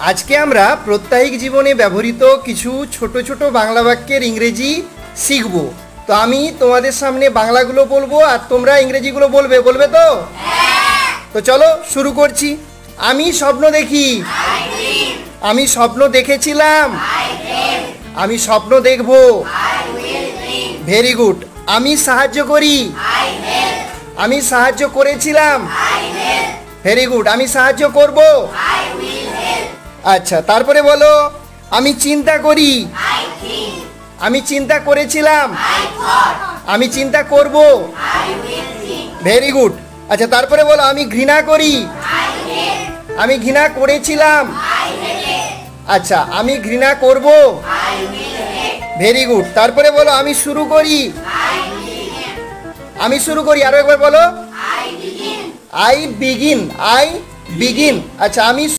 আজকে আমরা প্রত্যায়িক জীবনে ব্যবহৃত কিছু ছোট ছোট বাংলা বাক্যের ইংরেজি শিখব। তো আমি তোমাদের সামনে বাংলাগুলো বলবো আর তোমরা ইংরেজিগুলো বলবে, বলবে তো? তো চলো শুরু করছি। আমি স্বপ্ন দেখি। আমি স্বপ্ন দেখেছিলাম। আমি স্বপ্ন দেখব। Very good. আমি সাহায্য করি। আমি সাহায্য করেছিলাম। Very good. আমি সাহায্য করব। আচ্ছা, তারপরে বলো আমি চিন্তা করি। আমি চিন্তা করেছিলাম। আমি চিন্তা করব। Very good. আচ্ছা, তারপরে বলো আমি ঘৃণা করি। আমি ঘৃণা করেছিলাম। আচ্ছা, আমি ঘৃণা করব। Very good. তারপরে বলো আমি শুরু করি। আমি শুরু করি। আরো একবার বলো আই বিগিন। I begin. আচ্ছা, আমি